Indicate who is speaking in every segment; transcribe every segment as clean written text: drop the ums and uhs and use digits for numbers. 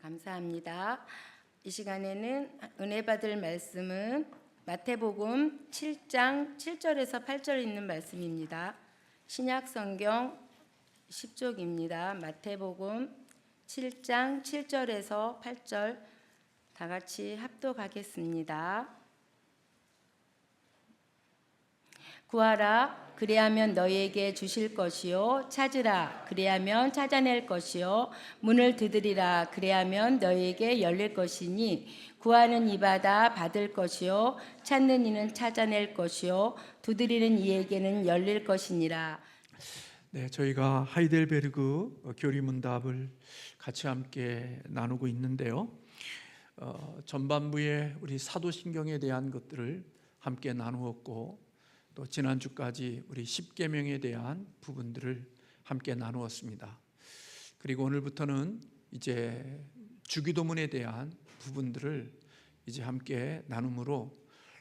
Speaker 1: 감사합니다. 이 시간에는 은혜 받을 말씀은 마태복음 7장 7절에서 8절 있는 말씀입니다. 신약성경 10쪽입니다. 마태복음 7장 7절에서 8절 다 같이 합독하겠습니다. 구하라 그리하면 너희에게 주실 것이요 찾으라 그리하면 찾아낼 것이요 문을 두드리라 그리하면 너희에게 열릴 것이니 구하는 이마다 받을 것이요 찾는 이는 찾아낼 것이요 두드리는 이에게는 열릴 것이니라.
Speaker 2: 네, 저희가 하이델베르그 교리문답을 같이 함께 나누고 있는데요. 전반부에 우리 사도신경에 대한 것들을 함께 나누었고 또 지난주까지 우리 십계명에 대한 부분들을 함께 나누었습니다. 그리고 오늘부터는 이제 주기도문에 대한 부분들을 이제 함께 나눔으로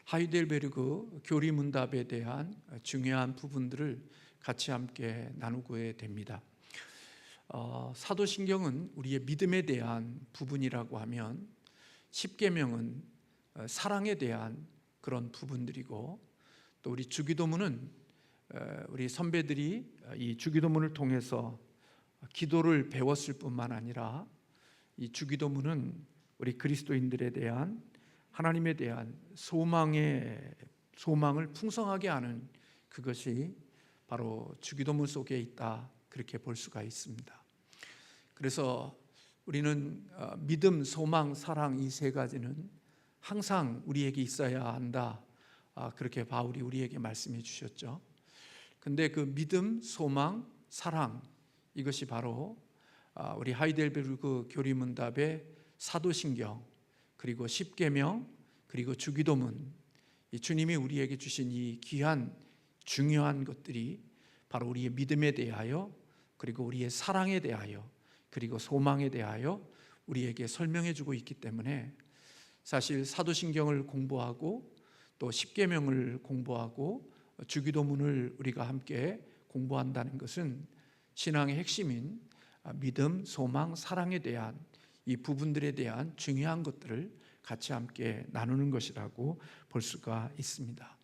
Speaker 2: 하이델베르그 교리문답에 대한 중요한 부분들을 같이 함께 나누게 됩니다. 사도신경은 우리의 믿음에 대한 부분이라고 하면 십계명은 사랑에 대한 그런 부분들이고 또 우리 주기도문은 우리 선배들이 이 주기도문을 통해서 기도를 배웠을 뿐만 아니라 이 주기도문은 우리 그리스도인들에 대한 하나님에 대한 소망을 풍성하게 하는 그것이 바로 주기도문 속에 있다, 그렇게 볼 수가 있습니다. 그래서 우리는 믿음, 소망, 사랑 이 세 가지는 항상 우리에게 있어야 한다, 그렇게 바울이 우리에게 말씀해 주셨죠. 근데 그 믿음, 소망, 사랑 이것이 바로 우리 하이델베르그 교리문답의 사도신경 그리고 십계명 그리고 주기도문, 이 주님이 우리에게 주신 이 귀한 중요한 것들이 바로 우리의 믿음에 대하여 그리고 우리의 사랑에 대하여 그리고 소망에 대하여 우리에게 설명해 주고 있기 때문에 사실 사도신경을 공부하고 또 십계명을 공부하고 주기도문을 우리가 함께 공부한다는 것은 신앙의 핵심인 믿음, 소망, 사랑에 대한 이 부분들에 대한 중요한 것들을 같이 함께 나누는 것이라고 볼 수가 있습니다.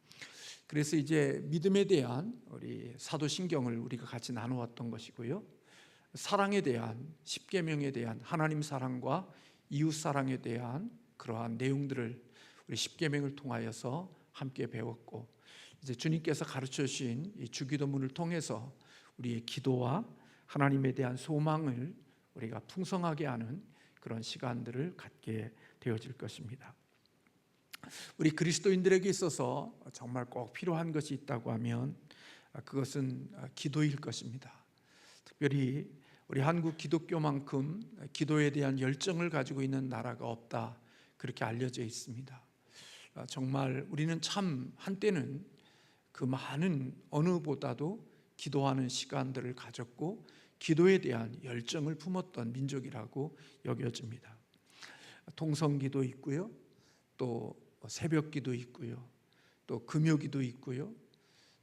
Speaker 2: 그래서 이제 믿음에 대한 우리 사도신경을 우리가 같이 나누었던 것이고요. 사랑에 대한 십계명에 대한 하나님 사랑과 이웃 사랑에 대한 그러한 내용들을 우리 십계명을 통하여서 함께 배웠고 이제 주님께서 가르쳐 주신 이 주기도문을 통해서 우리의 기도와 하나님에 대한 소망을 우리가 풍성하게 하는 그런 시간들을 갖게 되어질 것입니다. 우리 그리스도인들에게 있어서 정말 꼭 필요한 것이 있다고 하면 그것은 기도일 것입니다. 특별히 우리 한국 기독교만큼 기도에 대한 열정을 가지고 있는 나라가 없다, 그렇게 알려져 있습니다. 정말 우리는 참 한때는 그 많은 어느보다도 기도하는 시간들을 가졌고 기도에 대한 열정을 품었던 민족이라고 여겨집니다. 통성기도 있고요, 또 새벽기도 있고요, 또 금요기도 있고요,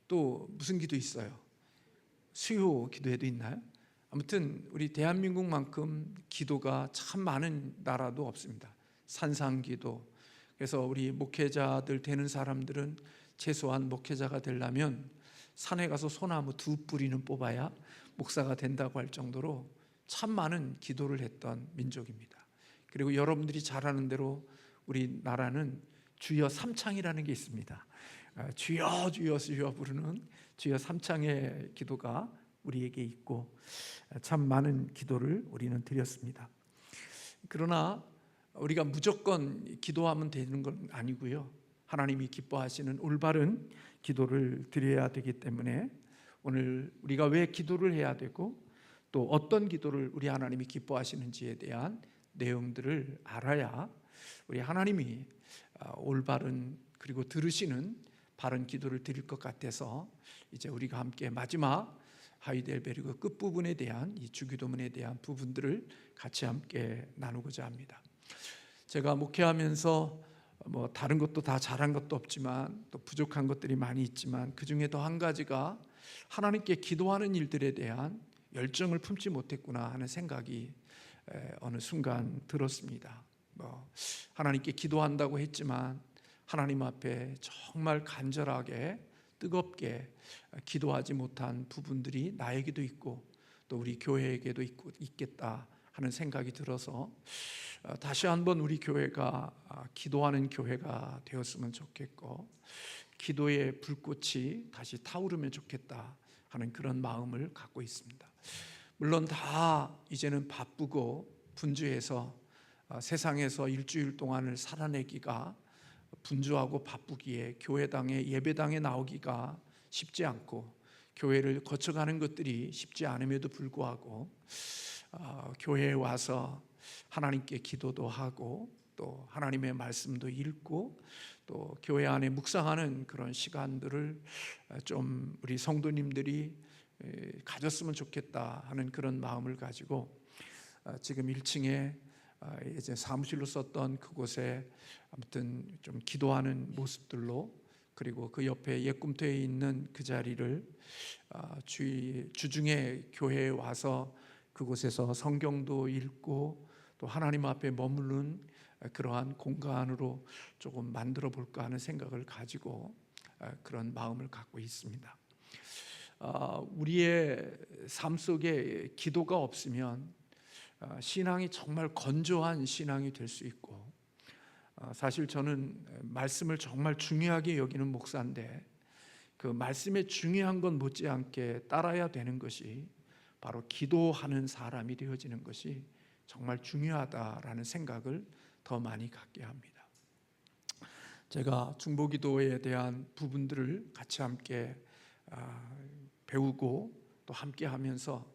Speaker 2: 또 무슨 기도 있어요? 수요 기도회도 있나요? 아무튼 우리 대한민국만큼 기도가 참 많은 나라도 없습니다. 산상기도. 그래서 우리 목회자들 되는 사람들은 최소한 목회자가 되려면 산에 가서 소나무 2뿌리는 뽑아야 목사가 된다고 할 정도로 참 많은 기도를 했던 민족입니다. 그리고 여러분들이 잘 아는 대로 우리나라는 주여 삼창이라는 게 있습니다. 주여 주여 주여 부르는 주여 삼창의 기도가 우리에게 있고 참 많은 기도를 우리는 드렸습니다. 그러나 우리가 무조건 기도하면 되는 건 아니고요, 하나님이 기뻐하시는 올바른 기도를 드려야 되기 때문에 오늘 우리가 왜 기도를 해야 되고 또 어떤 기도를 우리 하나님이 기뻐하시는지에 대한 내용들을 알아야 우리 하나님이 올바른 그리고 들으시는 바른 기도를 드릴 것 같아서 이제 우리가 함께 마지막 하이델베르그 끝부분에 대한 이 주기도문에 대한 부분들을 같이 함께 나누고자 합니다. 제가 목회하면서 다른 것도 다 잘한 것도 없지만 또 부족한 것들이 많이 있지만 그 중에도 한 가지가 하나님께 기도하는 일들에 대한 열정을 품지 못했구나 하는 생각이 어느 순간 들었습니다. 하나님께 기도한다고 했지만 하나님 앞에 정말 간절하게 뜨겁게 기도하지 못한 부분들이 나에게도 있고 또 우리 교회에게도 있겠다 하는 생각이 들어서 다시 한번 우리 교회가 기도하는 교회가 되었으면 좋겠고 기도의 불꽃이 다시 타오르면 좋겠다 하는 그런 마음을 갖고 있습니다. 물론 다 이제는 바쁘고 분주해서 세상에서 일주일 동안을 살아내기가 분주하고 바쁘기에 교회당에 예배당에 나오기가 쉽지 않고 교회를 거쳐가는 것들이 쉽지 않음에도 불구하고 교회에 와서 하나님께 기도도 하고 또 하나님의 말씀도 읽고 또 교회 안에 묵상하는 그런 시간들을 좀 우리 성도님들이 가졌으면 좋겠다 하는 그런 마음을 가지고 지금 1층에 이제 사무실로 썼던 그곳에 아무튼 좀 기도하는 모습들로 그리고 그 옆에 예꿈터에 있는 그 자리를 주중에 교회에 와서 그곳에서 성경도 읽고 또 하나님 앞에 머무른 그러한 공간으로 조금 만들어 볼까 하는 생각을 가지고 그런 마음을 갖고 있습니다. 우리의 삶 속에 기도가 없으면 신앙이 정말 건조한 신앙이 될 수 있고 사실 저는 말씀을 정말 중요하게 여기는 목사인데 그 말씀의 중요한 건 못지않게 따라야 되는 것이 바로 기도하는 사람이 되어지는 것이 정말 중요하다라는 생각을 더 많이 갖게 합니다. 제가 중보기도에 대한 부분들을 같이 함께 배우고 또 함께 하면서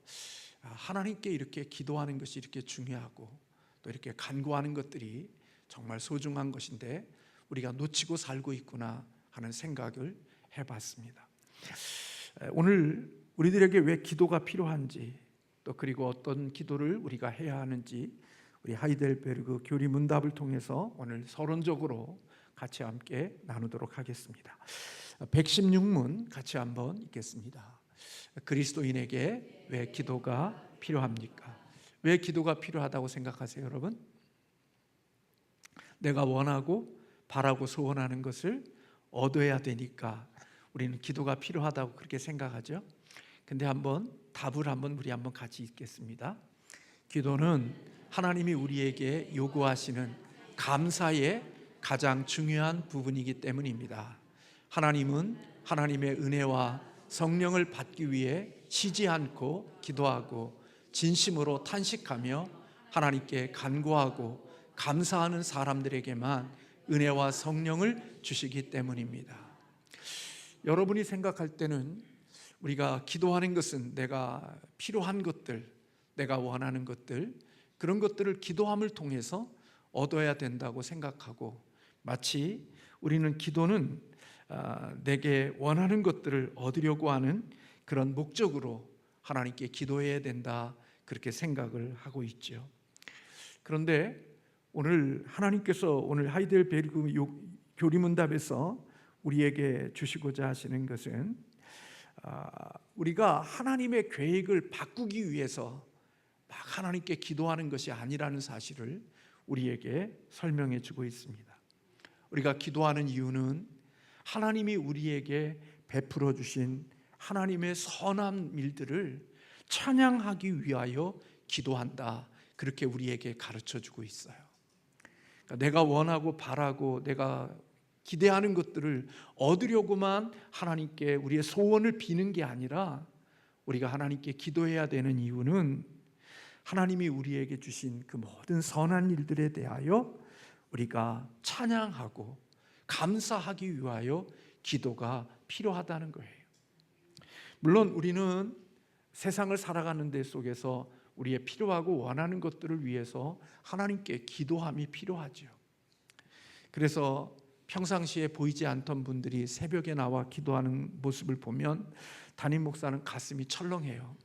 Speaker 2: 하나님께 이렇게 기도하는 것이 이렇게 중요하고 또 이렇게 간구하는 것들이 정말 소중한 것인데 우리가 놓치고 살고 있구나 하는 생각을 해봤습니다. 오늘 우리들에게 왜 기도가 필요한지 또 그리고 어떤 기도를 우리가 해야 하는지 우리 하이델베르그 교리 문답을 통해서 오늘 서론적으로 같이 함께 나누도록 하겠습니다. 116문 같이 한번 읽겠습니다. 그리스도인에게 왜 기도가 필요합니까? 왜 기도가 필요하다고 생각하세요, 여러분? 내가 원하고 바라고 소원하는 것을 얻어야 되니까 우리는 기도가 필요하다고 그렇게 생각하죠. 근데 답을 우리 한번 같이 읽겠습니다. 기도는 하나님이 우리에게 요구하시는 감사의 가장 중요한 부분이기 때문입니다. 하나님은 하나님의 은혜와 성령을 받기 위해 쉬지 않고 기도하고 진심으로 탄식하며 하나님께 간구하고 감사하는 사람들에게만 은혜와 성령을 주시기 때문입니다. 여러분이 생각할 때는 우리가 기도하는 것은 내가 필요한 것들, 내가 원하는 것들, 그런 것들을 기도함을 통해서 얻어야 된다고 생각하고 마치 우리는 기도는 내게 원하는 것들을 얻으려고 하는 그런 목적으로 하나님께 기도해야 된다 그렇게 생각을 하고 있죠. 그런데 오늘 하나님께서 오늘 하이델베르그 교리문답에서 우리에게 주시고자 하시는 것은 우리가 하나님의 계획을 바꾸기 위해서 막 하나님께 기도하는 것이 아니라는 사실을 우리에게 설명해 주고 있습니다. 우리가 기도하는 이유는 하나님이 우리에게 베풀어 주신 하나님의 선한 일들을 찬양하기 위하여 기도한다. 그렇게 우리에게 가르쳐 주고 있어요. 그러니까 내가 원하고 바라고 내가 기대하는 것들을 얻으려고만 하나님께 우리의 소원을 비는 게 아니라 우리가 하나님께 기도해야 되는 이유는 하나님이 우리에게 주신 그 모든 선한 일들에 대하여 우리가 찬양하고 감사하기 위하여 기도가 필요하다는 거예요. 물론 우리는 세상을 살아가는 데 속에서 우리의 필요하고 원하는 것들을 위해서 하나님께 기도함이 필요하죠. 그래서 평상시에 보이지 않던 분들이 새벽에 나와 기도하는 모습을 보면 담임 목사는 가슴이 철렁해요.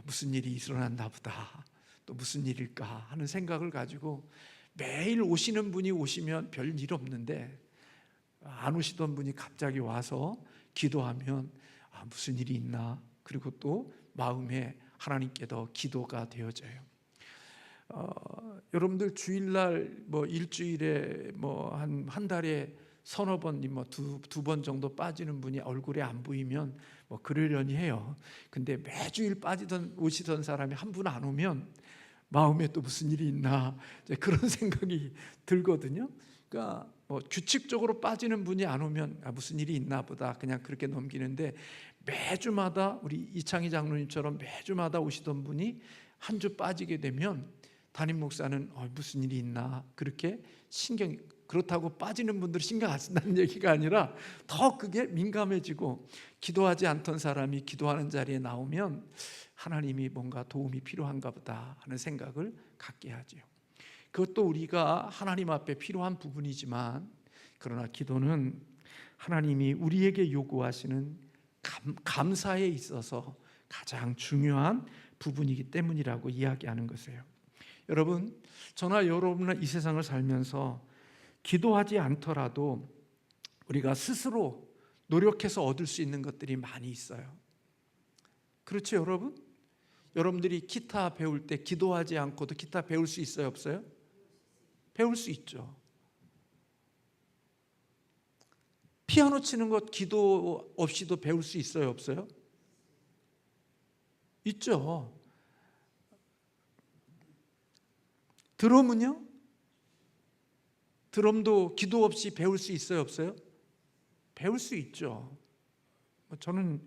Speaker 2: 무슨 일이 일어났나 보다, 또 무슨 일일까 하는 생각을 가지고 매일 오시는 분이 오시면 별 일 없는데 안 오시던 분이 갑자기 와서 기도하면 무슨 일이 있나, 그리고 또 마음에 하나님께 더 기도가 되어져요. 여러분들 주일날 뭐 일주일에 뭐 한 달에 서너 번, 뭐 두 번 정도 빠지는 분이 얼굴에 안 보이면 뭐 그러려니 해요. 근데 매주일 오시던 사람이 한 분 안 오면 마음에 또 무슨 일이 있나 이제 그런 생각이 들거든요. 그러니까 뭐 규칙적으로 빠지는 분이 안 오면 무슨 일이 있나 보다 그냥 그렇게 넘기는데, 매주마다 우리 이창희 장로님처럼 매주마다 오시던 분이 한 주 빠지게 되면 담임 목사는 무슨 일이 있나 그렇게 그렇다고 빠지는 분들이 신경 안 쓴다는 얘기가 아니라 더 그게 민감해지고, 기도하지 않던 사람이 기도하는 자리에 나오면 하나님이 뭔가 도움이 필요한가 보다 하는 생각을 갖게 하죠. 그것도 우리가 하나님 앞에 필요한 부분이지만, 그러나 기도는 하나님이 우리에게 요구하시는 감사에 있어서 가장 중요한 부분이기 때문이라고 이야기하는 것이에요. 여러분, 저나 여러분은 이 세상을 살면서 기도하지 않더라도 우리가 스스로 노력해서 얻을 수 있는 것들이 많이 있어요. 그렇죠, 여러분? 여러분들이 기타 배울 때 기도하지 않고도 기타 배울 수 있어요, 없어요? 배울 수 있죠. 피아노 치는 것 기도 없이도 배울 수 있어요, 없어요? 있죠. 드럼은요? 드럼도 기도 없이 배울 수 있어요, 없어요? 배울 수 있죠. 저는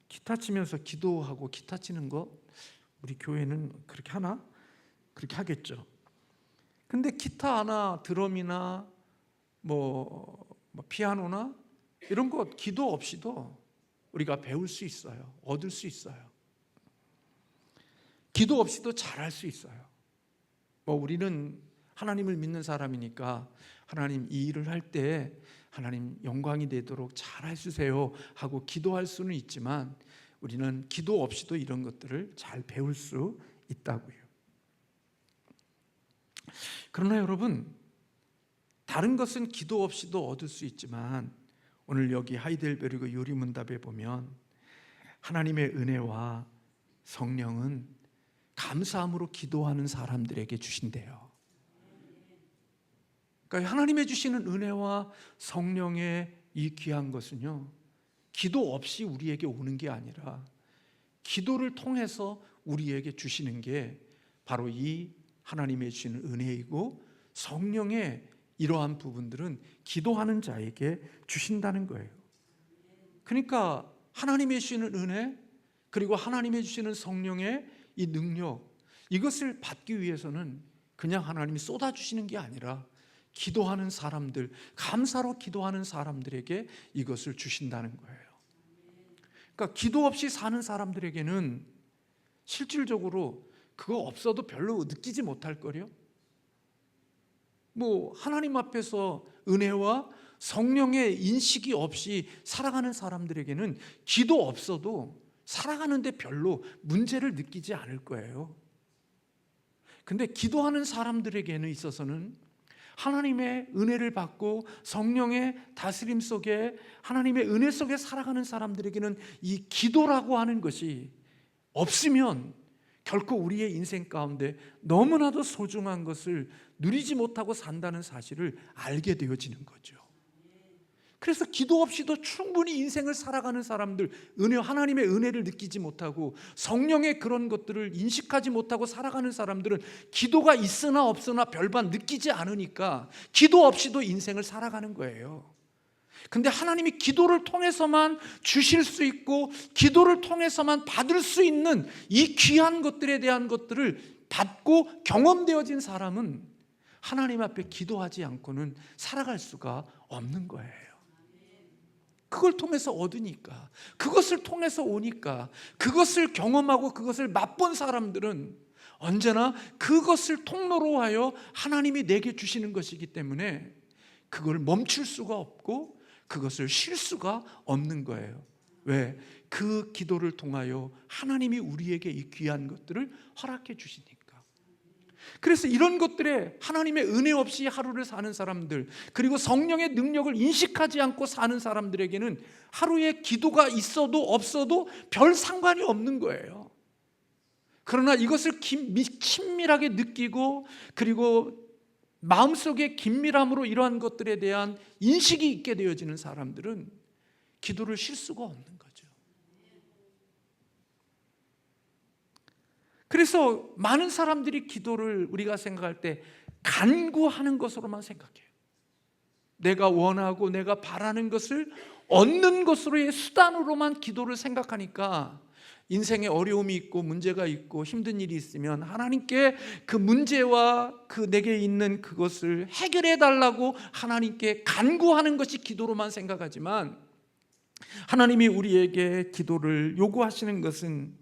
Speaker 2: 기타 치면서 기도하고 기타 치는 거 우리 교회는 그렇게 하나? 그렇게 하겠죠. 근데 기타 하나, 드럼이나 뭐 피아노나 이런 거 기도 없이도 우리가 배울 수 있어요. 얻을 수 있어요. 기도 없이도 잘할 수 있어요. 우리는 하나님을 믿는 사람이니까 하나님 이 일을 할 때 하나님 영광이 되도록 잘 해주세요 하고 기도할 수는 있지만, 우리는 기도 없이도 이런 것들을 잘 배울 수 있다고요. 그러나 여러분, 다른 것은 기도 없이도 얻을 수 있지만, 오늘 여기 하이델베르그 요리문답에 보면 하나님의 은혜와 성령은 감사함으로 기도하는 사람들에게 주신대요. 그러니까 하나님의 주시는 은혜와 성령의 이 귀한 것은요, 기도 없이 우리에게 오는 게 아니라 기도를 통해서 우리에게 주시는 게 바로 이 하나님의 주시는 은혜이고, 성령의 이러한 부분들은 기도하는 자에게 주신다는 거예요. 그러니까 하나님의 주시는 은혜, 그리고 하나님의 주시는 성령의 이 능력, 이것을 받기 위해서는 그냥 하나님이 쏟아주시는 게 아니라 기도하는 사람들, 감사로 기도하는 사람들에게 이것을 주신다는 거예요. 그러니까 기도 없이 사는 사람들에게는 실질적으로 그거 없어도 별로 느끼지 못할 거요. 하나님 앞에서 은혜와 성령의 인식이 없이 살아가는 사람들에게는 기도 없어도 살아가는데 별로 문제를 느끼지 않을 거예요. 근데 기도하는 사람들에게는 있어서는 하나님의 은혜를 받고 성령의 다스림 속에, 하나님의 은혜 속에 살아가는 사람들에게는 이 기도라고 하는 것이 없으면 결코 우리의 인생 가운데 너무나도 소중한 것을 누리지 못하고 산다는 사실을 알게 되어지는 거죠. 그래서 기도 없이도 충분히 인생을 살아가는 사람들, 하나님의 은혜를 느끼지 못하고 성령의 그런 것들을 인식하지 못하고 살아가는 사람들은 기도가 있으나 없으나 별반 느끼지 않으니까 기도 없이도 인생을 살아가는 거예요. 근데 하나님이 기도를 통해서만 주실 수 있고 기도를 통해서만 받을 수 있는 이 귀한 것들에 대한 것들을 받고 경험되어진 사람은 하나님 앞에 기도하지 않고는 살아갈 수가 없는 거예요. 그걸 통해서 얻으니까, 그것을 통해서 오니까, 그것을 경험하고 그것을 맛본 사람들은 언제나 그것을 통로로 하여 하나님이 내게 주시는 것이기 때문에 그걸 멈출 수가 없고 그것을 쉴 수가 없는 거예요. 왜? 그 기도를 통하여 하나님이 우리에게 이 귀한 것들을 허락해 주시니까. 그래서 이런 것들에 하나님의 은혜 없이 하루를 사는 사람들, 그리고 성령의 능력을 인식하지 않고 사는 사람들에게는 하루에 기도가 있어도 없어도 별 상관이 없는 거예요. 그러나 이것을 친밀하게 느끼고 그리고 마음속에 긴밀함으로 이러한 것들에 대한 인식이 있게 되어지는 사람들은 기도를 쉴 수가 없는 거죠. 그래서 많은 사람들이 기도를 우리가 생각할 때 간구하는 것으로만 생각해요. 내가 원하고 내가 바라는 것을 얻는 것으로의 수단으로만 기도를 생각하니까 인생에 어려움이 있고 문제가 있고 힘든 일이 있으면 하나님께 그 문제와 그 내게 있는 그것을 해결해 달라고 하나님께 간구하는 것이 기도로만 생각하지만, 하나님이 우리에게 기도를 요구하시는 것은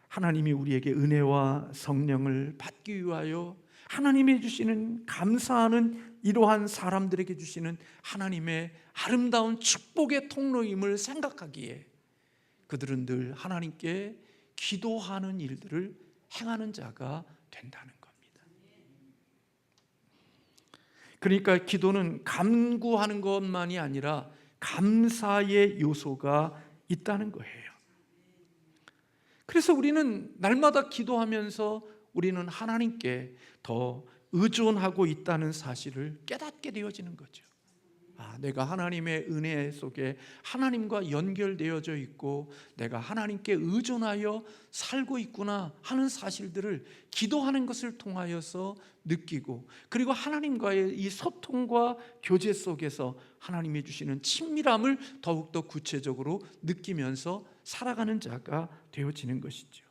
Speaker 2: 하나님이 우리에게 은혜와 성령을 받기 위하여 하나님이 주시는 감사하는 이러한 사람들에게 주시는 하나님의 아름다운 축복의 통로임을 생각하기에 그들은 늘 하나님께 기도하는 일들을 행하는 자가 된다는 겁니다. 그러니까 기도는 간구하는 것만이 아니라 감사의 요소가 있다는 거예요. 그래서 우리는 날마다 기도하면서 우리는 하나님께 더 의존하고 있다는 사실을 깨닫게 되어지는 거죠. 내가 하나님의 은혜 속에 하나님과 연결되어져 있고 내가 하나님께 의존하여 살고 있구나 하는 사실들을 기도하는 것을 통하여서 느끼고, 그리고 하나님과의 이 소통과 교제 속에서 하나님이 주시는 친밀함을 더욱더 구체적으로 느끼면서 살아가는 자가 되어지는 것이죠.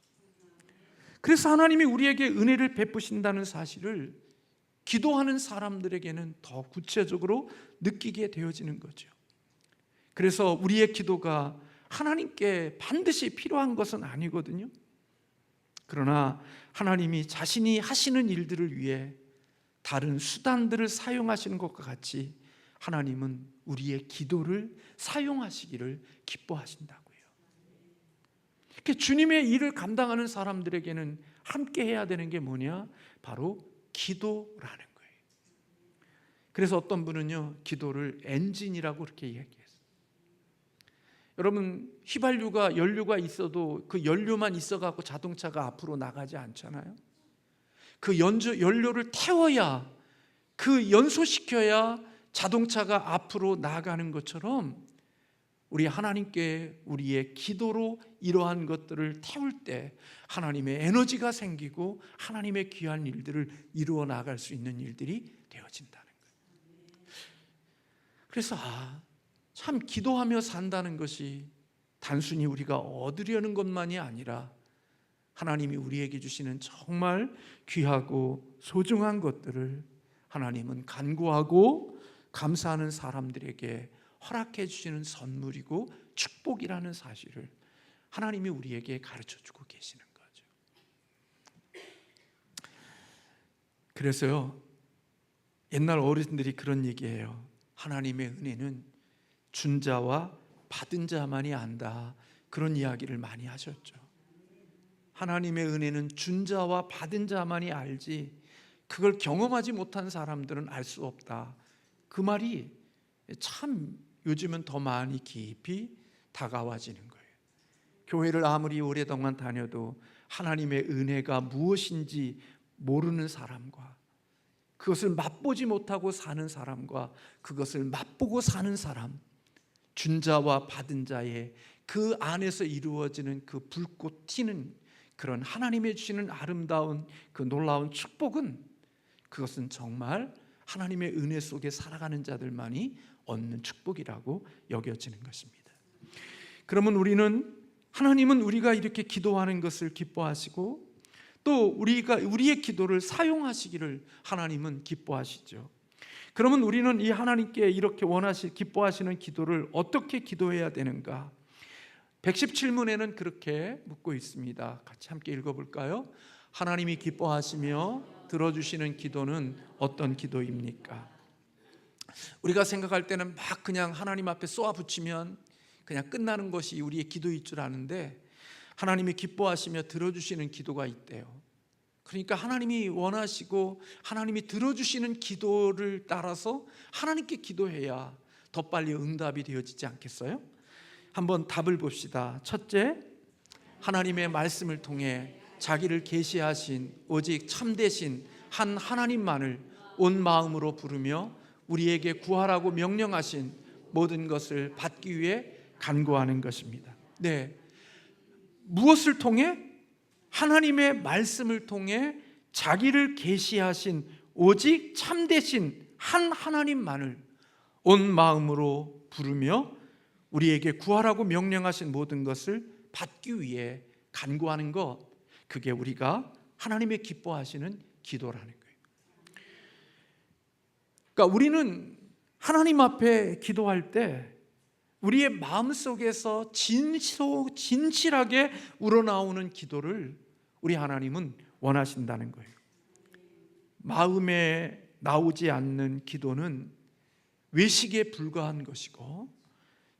Speaker 2: 그래서 하나님이 우리에게 은혜를 베푸신다는 사실을 기도하는 사람들에게는 더 구체적으로 느끼게 되어지는 거죠. 그래서 우리의 기도가 하나님께 반드시 필요한 것은 아니거든요. 그러나 하나님이 자신이 하시는 일들을 위해 다른 수단들을 사용하시는 것과 같이 하나님은 우리의 기도를 사용하시기를 기뻐하신다고요. 이렇게 주님의 일을 감당하는 사람들에게는 함께 해야 되는 게 뭐냐? 바로 기도라는 거예요. 그래서 어떤 분은요, 기도를 엔진이라고 그렇게 얘기했어요. 여러분, 휘발유가 연료가 있어도 그 연료만 있어갖고 자동차가 앞으로 나가지 않잖아요. 그 연료를 태워야, 그 연소시켜야 자동차가 앞으로 나아가는 것처럼 우리 하나님께 우리의 기도로 이러한 것들을 태울 때 하나님의 에너지가 생기고 하나님의 귀한 일들을 이루어 나갈 수 있는 일들이 되어진다는 거예요. 그래서 참 기도하며 산다는 것이 단순히 우리가 얻으려는 것만이 아니라 하나님이 우리에게 주시는 정말 귀하고 소중한 것들을 하나님은 간구하고 감사하는 사람들에게 허락해 주시는 선물이고 축복이라는 사실을 하나님이 우리에게 가르쳐 주고 계시는 거죠. 그래서요, 옛날 어르신들이 그런 얘기해요. 하나님의 은혜는 준 자와 받은 자만이 안다, 그런 이야기를 많이 하셨죠. 하나님의 은혜는 준 자와 받은 자만이 알지 그걸 경험하지 못한 사람들은 알 수 없다. 그 말이 참 요즘은 더 많이 깊이 다가와지는 거예요. 교회를 아무리 오랫동안 다녀도 하나님의 은혜가 무엇인지 모르는 사람과 그것을 맛보지 못하고 사는 사람과 그것을 맛보고 사는 사람, 준 자와 받은 자의 그 안에서 이루어지는 그 불꽃 튀는 그런 하나님의 주시는 아름다운 그 놀라운 축복은, 그것은 정말 하나님의 은혜 속에 살아가는 자들만이 얻는 축복이라고 여겨지는 것입니다. 그러면 하나님은 우리가 이렇게 기도하는 것을 기뻐하시고 또 우리의 기도를 사용하시기를 하나님은 기뻐하시죠. 그러면 우리는 이 하나님께 이렇게 기뻐하시는 기도를 어떻게 기도해야 되는가? 117문에는 그렇게 묻고 있습니다. 같이 함께 읽어볼까요? 하나님이 기뻐하시며 들어주시는 기도는 어떤 기도입니까? 우리가 생각할 때는 막 그냥 하나님 앞에 쏘아붙이면 그냥 끝나는 것이 우리의 기도일 줄 아는데, 하나님이 기뻐하시며 들어주시는 기도가 있대요. 그러니까 하나님이 원하시고 하나님이 들어주시는 기도를 따라서 하나님께 기도해야 더 빨리 응답이 되어지지 않겠어요? 한번 답을 봅시다. 첫째, 하나님의 말씀을 통해 자기를 계시하신 오직 참되신 한 하나님만을 온 마음으로 부르며 우리에게 구하라고 명령하신 모든 것을 받기 위해 간구하는 것입니다. 네, 무엇을 통해? 하나님의 말씀을 통해 자기를 계시하신 오직 참되신 한 하나님만을 온 마음으로 부르며 우리에게 구하라고 명령하신 모든 것을 받기 위해 간구하는 것, 그게 우리가 하나님의 기뻐하시는 기도라는 거예요. 그러니까 우리는 하나님 앞에 기도할 때 우리의 마음속에서 진실하게 우러나오는 기도를 우리 하나님은 원하신다는 거예요. 마음에 나오지 않는 기도는 외식에 불과한 것이고,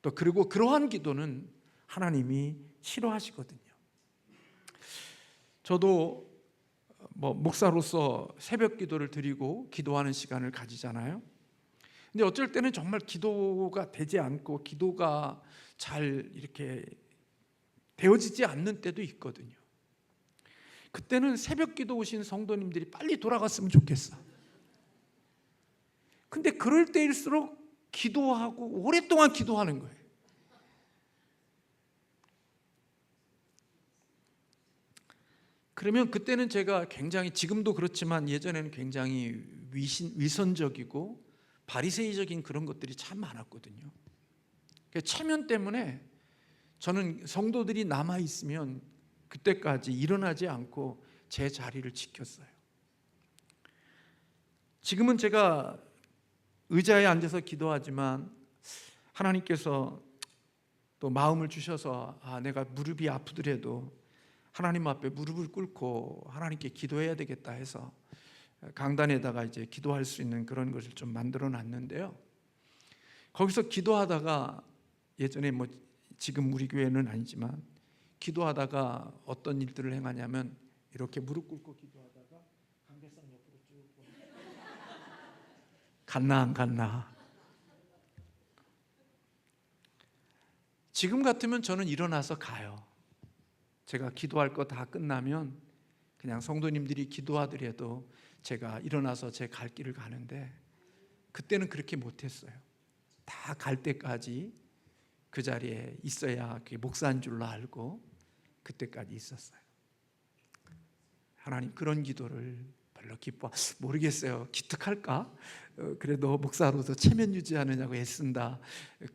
Speaker 2: 또 그리고 그러한 기도는 하나님이 싫어하시거든요. 저도 목사로서 새벽 기도를 드리고 기도하는 시간을 가지잖아요. 근데 어쩔 때는 정말 기도가 되지 않고 기도가 잘 이렇게 되어지지 않는 때도 있거든요. 그때는 새벽 기도 오신 성도님들이 빨리 돌아갔으면 좋겠어. 근데 그럴 때일수록 기도하고 오랫동안 기도하는 거예요. 그러면 그때는 제가 굉장히, 지금도 그렇지만 예전에는 굉장히 위선적이고 바리새이적인 그런 것들이 참 많았거든요. 체면 때문에 저는 성도들이 남아 있으면 그때까지 일어나지 않고 제 자리를 지켰어요. 지금은 제가 의자에 앉아서 기도하지만 하나님께서 또 마음을 주셔서 내가 무릎이 아프더라도 하나님 앞에 무릎을 꿇고 하나님께 기도해야 되겠다 해서 강단에다가 이제 기도할 수 있는 그런 것을 좀 만들어 놨는데요. 거기서 기도하다가 예전에 지금 우리 교회는 아니지만 기도하다가 어떤 일들을 행하냐면 이렇게 무릎 꿇고 기도하다가 강대상 옆으로 쭉 갔나 안 갔나. 지금 같으면 저는 일어나서 가요. 제가 기도할 거 다 끝나면 그냥 성도님들이 기도하더라도 제가 일어나서 제 갈 길을 가는데, 그때는 그렇게 못했어요. 다 갈 때까지 그 자리에 있어야 그게 목사인 줄로 알고 그때까지 있었어요. 하나님 그런 기도를 별로 모르겠어요. 기특할까? 그래도 목사로서 체면 유지하느냐고 애쓴다,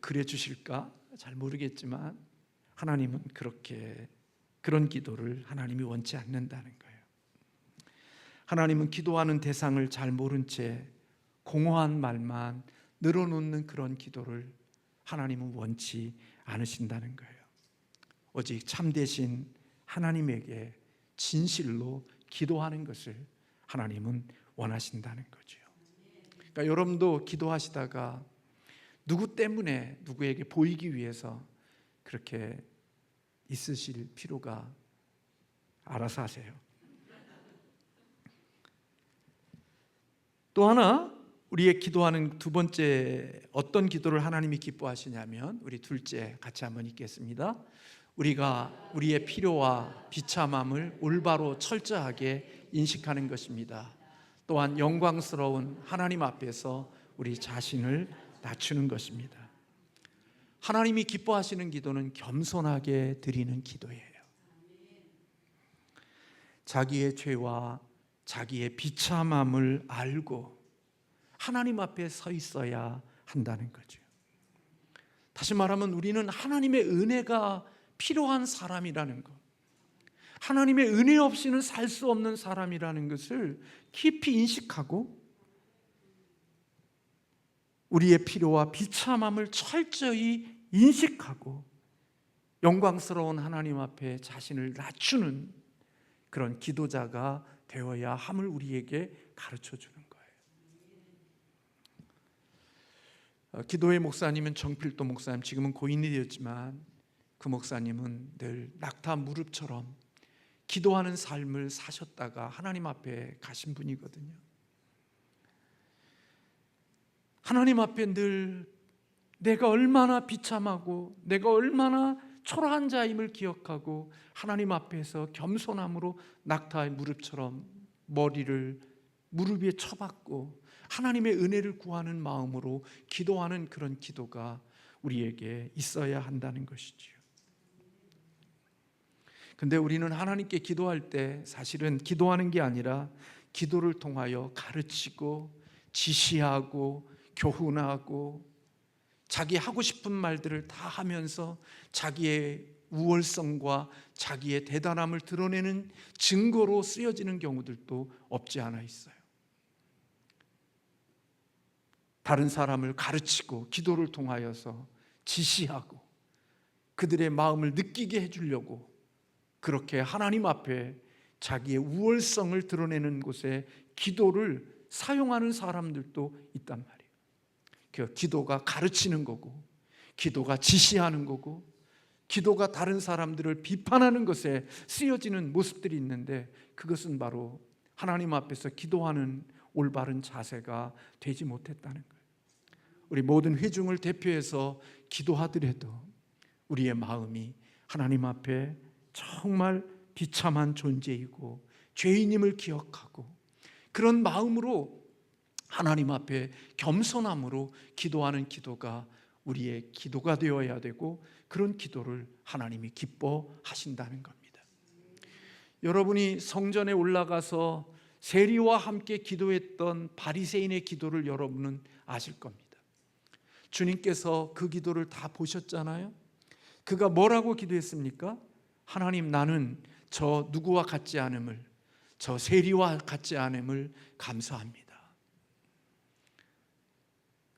Speaker 2: 그래 주실까? 잘 모르겠지만 하나님은 그런 기도를 하나님이 원치 않는다는 거예요. 하나님은 기도하는 대상을 잘 모른 채 공허한 말만 늘어놓는 그런 기도를 하나님은 원치 않으신다는 거예요. 오직 참되신 하나님에게 진실로 기도하는 것을 하나님은 원하신다는 거죠. 그러니까 여러분도 기도하시다가 누구 때문에 누구에게 보이기 위해서 그렇게 있으실 필요가, 알아서 하세요. 또 하나 우리의 기도하는 두 번째, 어떤 기도를 하나님이 기뻐하시냐면, 우리 둘째 같이 한번 읽겠습니다. 우리가 우리의 필요와 비참함을 올바로 철저하게 인식하는 것입니다. 또한 영광스러운 하나님 앞에서 우리 자신을 낮추는 것입니다. 하나님이 기뻐하시는 기도는 겸손하게 드리는 기도예요. 자기의 죄와 자기의 비참함을 알고 하나님 앞에 서 있어야 한다는 거죠. 다시 말하면 우리는 하나님의 은혜가 필요한 사람이라는 것, 하나님의 은혜 없이는 살 수 없는 사람이라는 것을 깊이 인식하고 우리의 필요와 비참함을 철저히 인식하고 영광스러운 하나님 앞에 자신을 낮추는 그런 기도자가 되어야 함을 우리에게 가르쳐 주는 거예요. 기도의 목사님은 정필도 목사님, 지금은 고인이 되었지만 그 목사님은 늘 낙타 무릎처럼 기도하는 삶을 사셨다가 하나님 앞에 가신 분이거든요. 하나님 앞에 늘 내가 얼마나 비참하고 내가 얼마나 초라한 자임을 기억하고 하나님 앞에서 겸손함으로 낙타의 무릎처럼 머리를 무릎 위에 쳐박고 하나님의 은혜를 구하는 마음으로 기도하는 그런 기도가 우리에게 있어야 한다는 것이지요. 근데 우리는 하나님께 기도할 때 사실은 기도하는 게 아니라 기도를 통하여 가르치고 지시하고 교훈하고 자기 하고 싶은 말들을 다 하면서 자기의 우월성과 자기의 대단함을 드러내는 증거로 쓰여지는 경우들도 없지 않아 있어요. 다른 사람을 가르치고 기도를 통하여서 지시하고 그들의 마음을 느끼게 해주려고 그렇게 하나님 앞에 자기의 우월성을 드러내는 곳에 기도를 사용하는 사람들도 있단 말이에요. 그 기도가 가르치는 거고, 기도가 지시하는 거고, 기도가 다른 사람들을 비판하는 것에 쓰여지는 모습들이 있는데, 그것은 바로 하나님 앞에서 기도하는 올바른 자세가 되지 못했다는 거예요. 우리 모든 회중을 대표해서 기도하더라도 우리의 마음이 하나님 앞에 정말 비참한 존재이고 죄인임을 기억하고 그런 마음으로 하나님 앞에 겸손함으로 기도하는 기도가 우리의 기도가 되어야 되고 그런 기도를 하나님이 기뻐하신다는 겁니다. 여러분이 성전에 올라가서 세리와 함께 기도했던 바리새인의 기도를 여러분은 아실 겁니다. 주님께서 그 기도를 다 보셨잖아요. 그가 뭐라고 기도했습니까? 하나님, 나는 저 누구와 같지 않음을, 저 세리와 같지 않음을 감사합니다.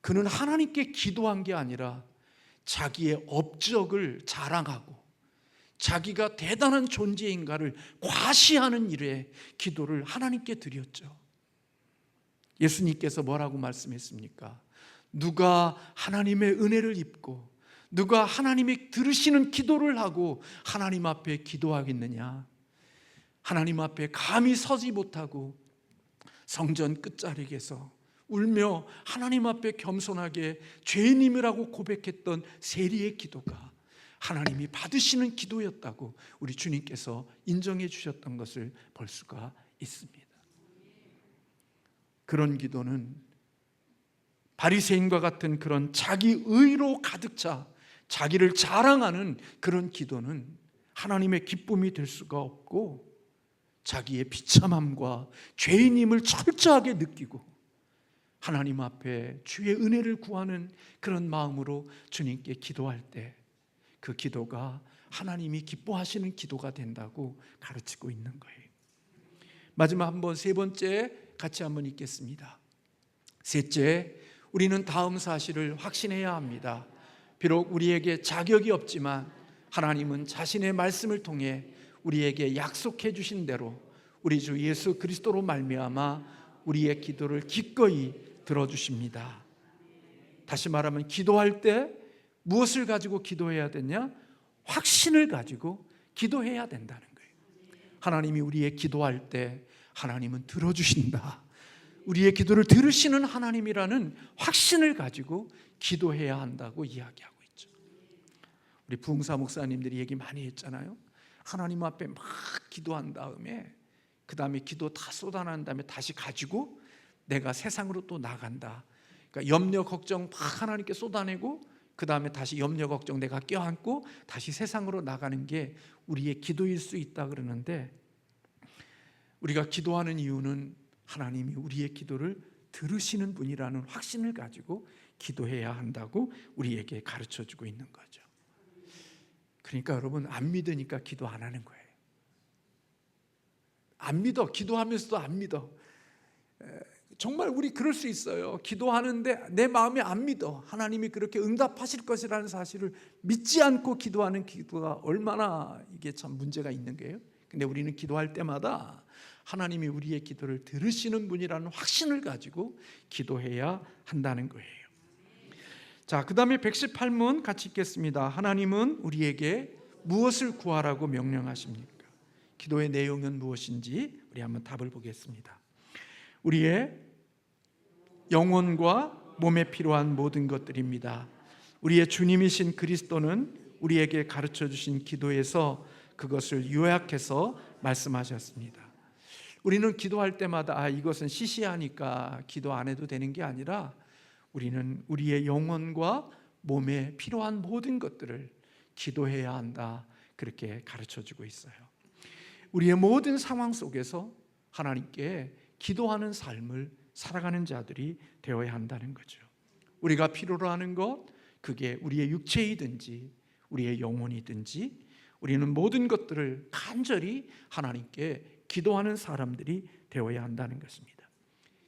Speaker 2: 그는 하나님께 기도한 게 아니라 자기의 업적을 자랑하고 자기가 대단한 존재인가를 과시하는 일에 기도를 하나님께 드렸죠. 예수님께서 뭐라고 말씀했습니까? 누가 하나님의 은혜를 입고 누가 하나님이 들으시는 기도를 하고 하나님 앞에 기도하겠느냐? 하나님 앞에 감히 서지 못하고 성전 끝자락에서 울며 하나님 앞에 겸손하게 죄인임이라고 고백했던 세리의 기도가 하나님이 받으시는 기도였다고 우리 주님께서 인정해 주셨던 것을 볼 수가 있습니다. 그런 기도는 바리새인과 같은 그런 자기 의로 가득 차 자기를 자랑하는 그런 기도는 하나님의 기쁨이 될 수가 없고 자기의 비참함과 죄인임을 철저하게 느끼고 하나님 앞에 주의 은혜를 구하는 그런 마음으로 주님께 기도할 때 그 기도가 하나님이 기뻐하시는 기도가 된다고 가르치고 있는 거예요. 마지막 한번 세 번째 같이 한번 읽겠습니다. 셋째, 우리는 다음 사실을 확신해야 합니다. 비록 우리에게 자격이 없지만 하나님은 자신의 말씀을 통해 우리에게 약속해 주신 대로 우리 주 예수 그리스도로 말미암아 우리의 기도를 기꺼이 들어주십니다. 다시 말하면 기도할 때 무엇을 가지고 기도해야 되냐? 확신을 가지고 기도해야 된다는 거예요. 하나님이 우리의 기도할 때 하나님은 들어주신다. 우리의 기도를 들으시는 하나님이라는 확신을 가지고 기도해야 한다고 이야기하고 있죠. 우리 부흥사 목사님들이 얘기 많이 했잖아요. 하나님 앞에 막 기도한 다음에 그 다음에 기도 다 쏟아난 다음에 다시 가지고 내가 세상으로 또 나간다. 그러니까 염려 걱정 막 하나님께 쏟아내고 그 다음에 다시 염려 걱정 내가 껴안고 다시 세상으로 나가는 게 우리의 기도일 수 있다 그러는데, 우리가 기도하는 이유는 하나님이 우리의 기도를 들으시는 분이라는 확신을 가지고 기도해야 한다고 우리에게 가르쳐주고 있는 거죠. 그러니까 여러분, 안 믿으니까 기도 안 하는 거예요. 안 믿어. 기도하면서도 안 믿어. 정말 우리 그럴 수 있어요. 기도하는데 내 마음이 안 믿어. 하나님이 그렇게 응답하실 것이라는 사실을 믿지 않고 기도하는 기도가 얼마나 이게 참 문제가 있는 거예요. 근데 우리는 기도할 때마다 하나님이 우리의 기도를 들으시는 분이라는 확신을 가지고 기도해야 한다는 거예요. 자, 그 다음에 118문 같이 읽겠습니다. 하나님은 우리에게 무엇을 구하라고 명령하십니까? 기도의 내용은 무엇인지 우리 한번 답을 보겠습니다. 우리의 영혼과 몸에 필요한 모든 것들입니다. 우리의 주님이신 그리스도는 우리에게 가르쳐 주신 기도에서 그것을 요약해서 말씀하셨습니다. 우리는 기도할 때마다 이것은 시시하니까 기도 안 해도 되는 게 아니라 우리는 우리의 영혼과 몸에 필요한 모든 것들을 기도해야 한다, 그렇게 가르쳐 주고 있어요. 우리의 모든 상황 속에서 하나님께 기도하는 삶을 살아가는 자들이 되어야 한다는 거죠. 우리가 필요로 하는 것, 그게 우리의 육체이든지 우리의 영혼이든지 우리는 모든 것들을 간절히 하나님께 기도하는 사람들이 되어야 한다는 것입니다.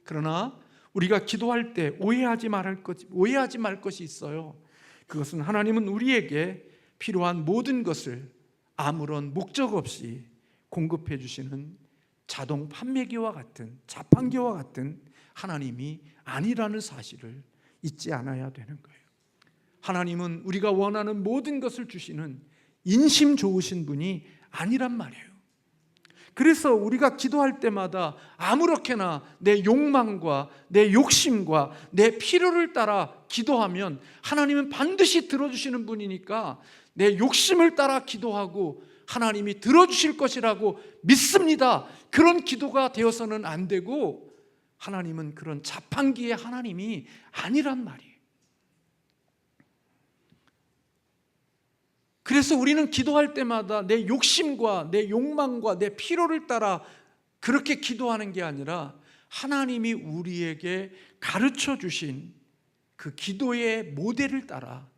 Speaker 2: 그러나 우리가 기도할 때 오해하지 말 것이 있어요. 그것은 하나님은 우리에게 필요한 모든 것을 아무런 목적 없이 공급해 주시는 자동 판매기와 같은, 자판기와 같은 하나님이 아니라는 사실을 잊지 않아야 되는 거예요. 하나님은 우리가 원하는 모든 것을 주시는 인심 좋으신 분이 아니란 말이에요. 그래서 우리가 기도할 때마다 아무렇게나 내 욕망과 내 욕심과 내 필요를 따라 기도하면 하나님은 반드시 들어주시는 분이니까 내 욕심을 따라 기도하고 하나님이 들어주실 것이라고 믿습니다. 그런 기도가 되어서는 안 되고, 하나님은 그런 자판기의 하나님이 아니란 말이에요. 그래서 우리는 기도할 때마다 내 욕심과 내 욕망과 내 필요를 따라 그렇게 기도하는 게 아니라 하나님이 우리에게 가르쳐 주신 그 기도의 모델을 따라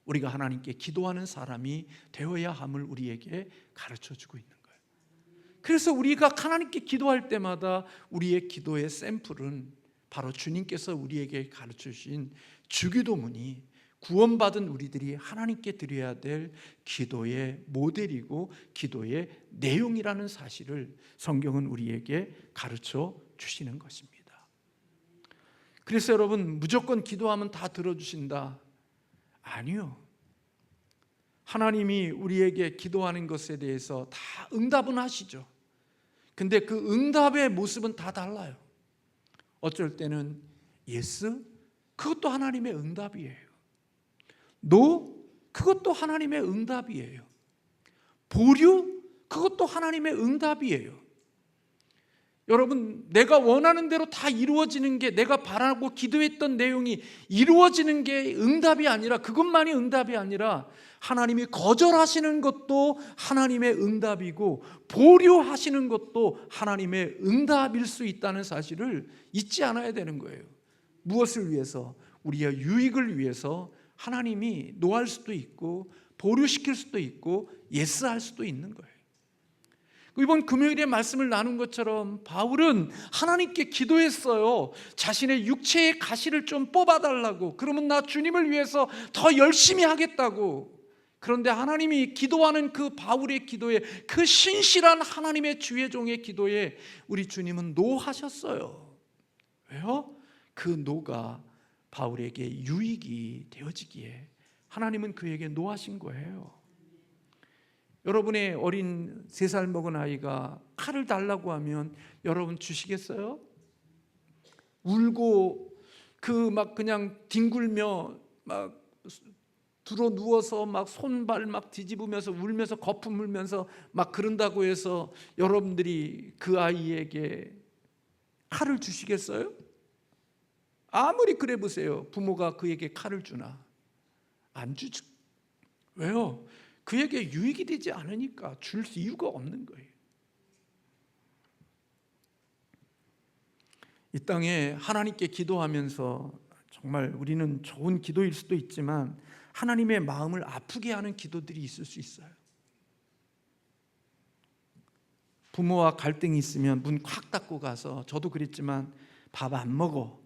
Speaker 2: 우리가 하나님께 기도하는 사람이 되어야 함을 우리에게 가르쳐 주고 있는 거예요. 그래서 우리가 하나님께 기도할 때마다 우리의 기도의 샘플은 바로 주님께서 우리에게 가르쳐 주신 주기도문이 구원받은 우리들이 하나님께 드려야 될 기도의 모델이고 기도의 내용이라는 사실을 성경은 우리에게 가르쳐 주시는 것입니다. 그래서 여러분, 무조건 기도하면 다 들어주신다? 아니요. 하나님이 우리에게 기도하는 것에 대해서 다 응답은 하시죠. 근데 그 응답의 모습은 다 달라요. 어쩔 때는 예스, 그것도 하나님의 응답이에요. 노, 그것도 하나님의 응답이에요. 보류, 그것도 하나님의 응답이에요. 여러분, 내가 원하는 대로 다 이루어지는 게, 내가 바라고 기도했던 내용이 이루어지는 게 응답이 아니라, 그것만이 응답이 아니라 하나님이 거절하시는 것도 하나님의 응답이고 보류하시는 것도 하나님의 응답일 수 있다는 사실을 잊지 않아야 되는 거예요. 무엇을 위해서? 우리의 유익을 위해서 하나님이 노할 수도 있고 보류시킬 수도 있고 예스할 수도 있는 거예요. 이번 금요일에 말씀을 나눈 것처럼 바울은 하나님께 기도했어요. 자신의 육체의 가시를 좀 뽑아달라고. 그러면 나 주님을 위해서 더 열심히 하겠다고. 그런데 하나님이 기도하는 그 바울의 기도에, 그 신실한 하나님의 주의 종의 기도에 우리 주님은 노하셨어요. 왜요? 그 노가 바울에게 유익이 되어지기에 하나님은 그에게 노하신 거예요. 여러분의 어린 3살 먹은 아이가 칼을 달라고 하면 여러분 주시겠어요? 울고 막 그냥 뒹굴며 막 들어 누워서 막 손발 막 뒤집으면서 울면서 거품 물면서 막 그런다고 해서 여러분들이 그 아이에게 칼을 주시겠어요? 아무리 그래 보세요. 부모가 그에게 칼을 주나? 안 주죠. 왜요? 그에게 유익이 되지 않으니까 줄 이유가 없는 거예요. 이 땅에 하나님께 기도하면서 정말 우리는 좋은 기도일 수도 있지만 하나님의 마음을 아프게 하는 기도들이 있을 수 있어요. 부모와 갈등이 있으면 문 콱 닫고 가서, 저도 그랬지만 밥 안 먹어.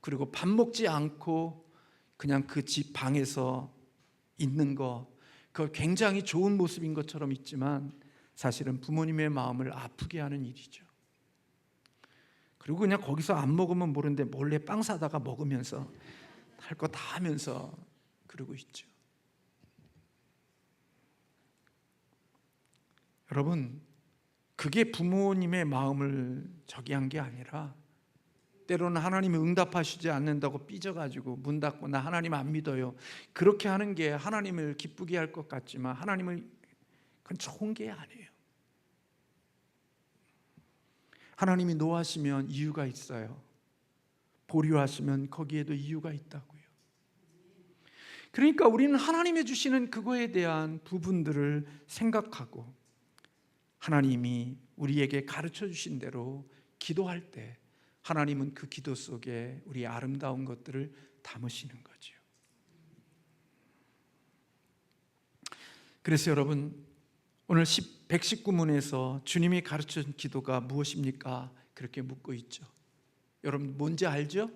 Speaker 2: 그리고 밥 먹지 않고 그냥 그 집 방에서 있는 거, 그거 굉장히 좋은 모습인 것처럼 있지만 사실은 부모님의 마음을 아프게 하는 일이죠. 그리고 그냥 거기서 안 먹으면 모르는데 몰래 빵 사다가 먹으면서 할 거 다 하면서 그러고 있죠. 여러분, 그게 부모님의 마음을 저기 한 게 아니라 때로는 하나님이 응답하시지 않는다고 삐져가지고 문 닫고 나 하나님 안 믿어요. 그렇게 하는 게 하나님을 기쁘게 할 것 같지만 하나님을 그건 좋은 게 아니에요. 하나님이 노하시면 이유가 있어요. 보류하시면 거기에도 이유가 있다고요. 그러니까 우리는 하나님이 주시는 그거에 대한 부분들을 생각하고 하나님이 우리에게 가르쳐 주신 대로 기도할 때 하나님은 그 기도 속에 우리의 아름다운 것들을 담으시는 거죠. 그래서 여러분, 오늘 119문에서 주님이 가르쳐 준 기도가 무엇입니까? 그렇게 묻고 있죠. 여러분 뭔지 알죠?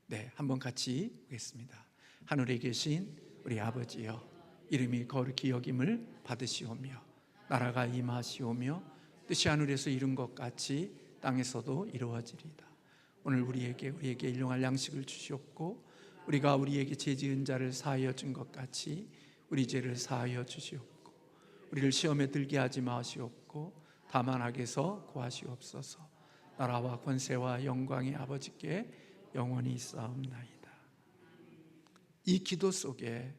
Speaker 2: 네, 한번 같이 보겠습니다. 하늘에 계신 우리 아버지여, 이름이 거룩히 여김을 받으시오며 나라가 임하시오며 뜻이 하늘에서 이룬 것 같이 땅에서도 이루어지리이다. 오늘 우리에게 일용할 양식을 주시옵고 우리가 우리에게 죄 지은 자를 사하여 준 것 같이 우리 죄를 사하여 주시옵고 우리를 시험에 들게 하지 마시옵고 다만 악에서 구하시옵소서. 나라와 권세와 영광이 아버지께 영원히 있사옵나이다. 이 기도 속에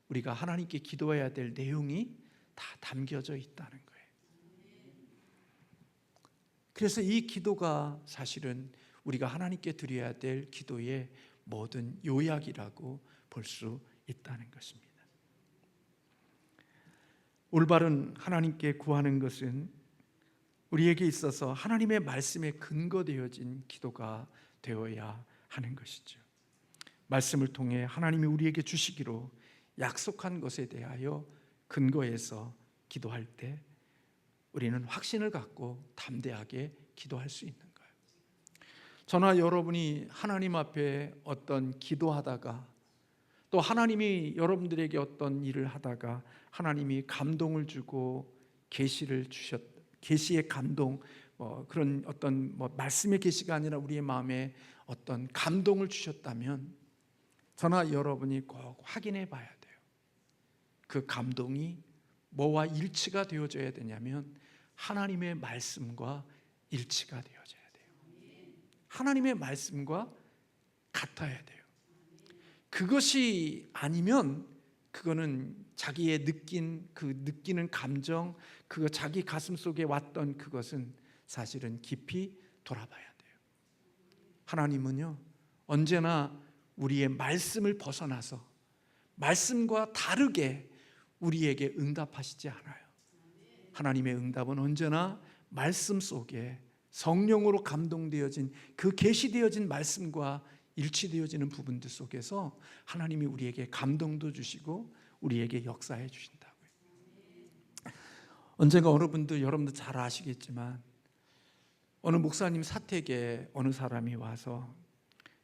Speaker 2: 우리가 하나님께 기도해야 될 내용이 다 담겨져 있다는 거예요. 그래서 이 기도가 사실은 우리가 하나님께 드려야 될 기도의 모든 요약이라고 볼 수 있다는 것입니다. 올바른 하나님께 구하는 것은 우리에게 있어서 하나님의 말씀에 근거되어진 기도가 되어야 하는 것이죠. 말씀을 통해 하나님이 우리에게 주시기로 약속한 것에 대하여 근거해서 기도할 때 우리는 확신을 갖고 담대하게 기도할 수 있는 거예요. 저나 여러분이 하나님 앞에 어떤 기도하다가 또 하나님이 여러분들에게 어떤 일을 하다가 하나님이 감동을 주고 계시의 감동, 그런 어떤 말씀의 계시가 아니라 우리의 마음에 어떤 감동을 주셨다면 저나 여러분이 꼭 확인해 봐야 돼요. 그 감동이 뭐와 일치가 되어져야 되냐면 하나님의 말씀과 일치가 되어져야 돼요. 하나님의 말씀과 같아야 돼요. 그것이 아니면 그거는 자기의 느끼는 감정, 그 자기 가슴 속에 왔던 그것은 사실은 깊이 돌아봐야 돼요. 하나님은요, 언제나 우리의 말씀을 벗어나서 말씀과 다르게 우리에게 응답하시지 않아요. 하나님의 응답은 언제나 말씀 속에 성령으로 감동되어진 그 계시되어진 말씀과 일치되어지는 부분들 속에서 하나님이 우리에게 감동도 주시고 우리에게 역사해 주신다고요. 언젠가 여러분들 잘 아시겠지만 어느 목사님 사택에 어느 사람이 와서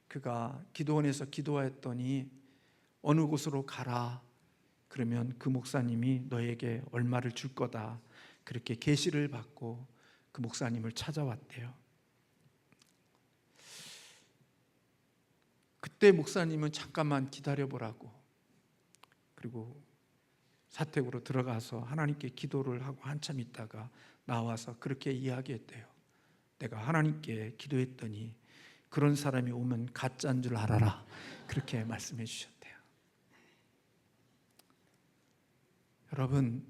Speaker 2: 그가 기도원에서 기도했더니 어느 곳으로 가라 그러면 그 목사님이 너에게 얼마를 줄 거다 그렇게 계시를 받고 그 목사님을 찾아왔대요. 그때 목사님은 잠깐만 기다려보라고, 그리고 사택으로 들어가서 하나님께 기도를 하고 한참 있다가 나와서 그렇게 이야기했대요. 내가 하나님께 기도했더니 그런 사람이 오면 가짜인 줄 알아라, 그렇게 말씀해 주셨대요. 여러분,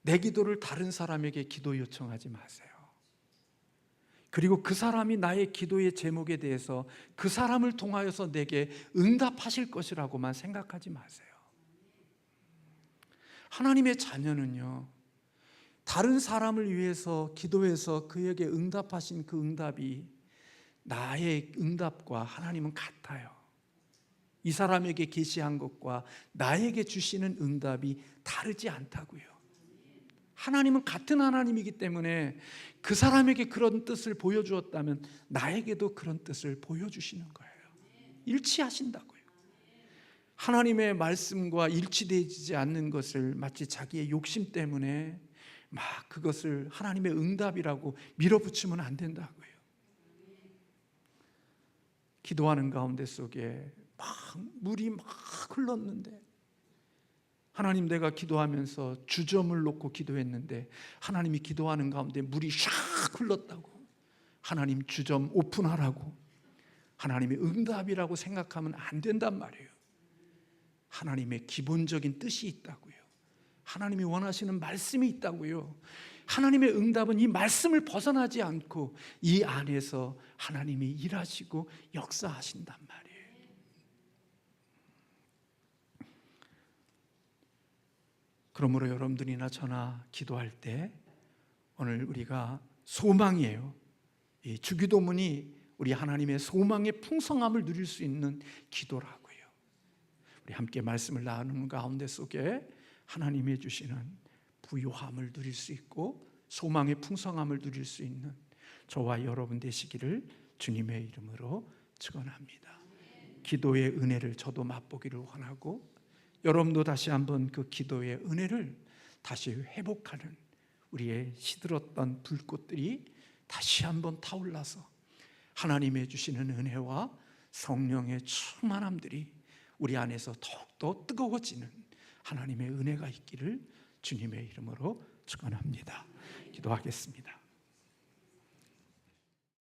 Speaker 2: 내 기도를 다른 사람에게 기도 요청하지 마세요. 그리고 그 사람이 나의 기도의 제목에 대해서 그 사람을 통하여서 내게 응답하실 것이라고만 생각하지 마세요. 하나님의 자녀는요, 다른 사람을 위해서 기도해서 그에게 응답하신 그 응답이 나의 응답과 하나님은 같아요. 이 사람에게 계시한 것과 나에게 주시는 응답이 다르지 않다고요. 하나님은 같은 하나님이기 때문에 그 사람에게 그런 뜻을 보여주었다면 나에게도 그런 뜻을 보여주시는 거예요. 일치하신다고요. 하나님의 말씀과 일치되지 않는 것을 마치 자기의 욕심 때문에 막 그것을 하나님의 응답이라고 밀어붙이면 안 된다고요. 기도하는 가운데 속에 막 물이 막 흘렀는데, 하나님, 내가 기도하면서 주점을 놓고 기도했는데 하나님이 기도하는 가운데 물이 샥 흘렀다고, 하나님 주점 오픈하라고 하나님의 응답이라고 생각하면 안 된단 말이에요. 하나님의 기본적인 뜻이 있다고요. 하나님이 원하시는 말씀이 있다고요. 하나님의 응답은 이 말씀을 벗어나지 않고 이 안에서 하나님이 일하시고 역사하신단 말이에요. 그러므로 여러분들이나 저나 기도할 때 오늘 우리가 소망이에요. 이 주기도문이 우리 하나님의 소망의 풍성함을 누릴 수 있는 기도라고요. 우리 함께 말씀을 나누는 가운데 속에 하나님이 주시는 부요함을 누릴 수 있고 소망의 풍성함을 누릴 수 있는 저와 여러분 되시기를 주님의 이름으로 축원합니다. 기도의 은혜를 저도 맛보기를 원하고 여러분도 다시 한번 그 기도의 은혜를 다시 회복하는 우리의 시들었던 불꽃들이 다시 한번 타올라서 하나님의 주시는 은혜와 성령의 충만함들이 우리 안에서 더욱더 뜨거워지는 하나님의 은혜가 있기를 주님의 이름으로 축원합니다. 기도하겠습니다.